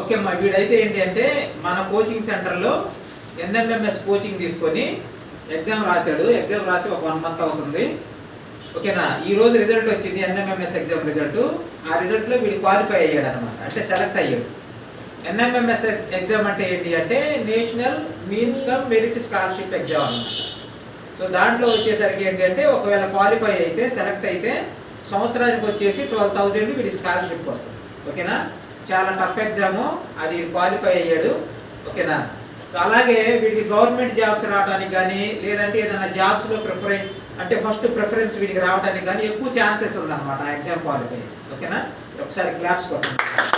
Okay అమ్మా, వీడైతే ఏంటి అంటే మన కోచింగ్ సెంటర్లో NMMS కోచింగ్ తీసుకొని ఎగ్జామ్ రాశాడు. ఎగ్జామ్ రాసి ఒక 1 month అవుతుంది. ఓకేనా, ఈ రోజు రిజల్ట్ వచ్చింది, NMMS ఎగ్జామ్ రిజల్ట్. ఆ రిజల్ట్లో వీడు క్వాలిఫై అయ్యాడు అనమాట, అంటే సెలెక్ట్ అయ్యాడు. NMMS ఎగ్జామ్ అంటే ఏంటి అంటే national means come merit scholarship exam అనమాట. సో దాంట్లో వచ్చేసరికి ఏంటి అంటే ఒకవేళ క్వాలిఫై అయితే, సెలెక్ట్ అయితే సంవత్సరానికి వచ్చేసి 12,000 వీడి స్కాలర్షిప్ వస్తుంది. ఓకేనా, చాలా టఫ్ ఎగ్జాము, అది క్వాలిఫై అయ్యాడు. ఓకేనా, సో అలాగే వీడికి గవర్నమెంట్ జాబ్స్ రావడానికి కానీ, లేదంటే ఏదైనా జాబ్స్లో అంటే ఫస్ట్ ప్రిఫరెన్స్ వీడికి రావడానికి కానీ ఎక్కువ ఛాన్సెస్ ఉందన్నమాట ఆ ఎగ్జామ్ క్వాలిఫై. ఓకేనా, ఒకసారి క్లాప్స్ కొట్టండి.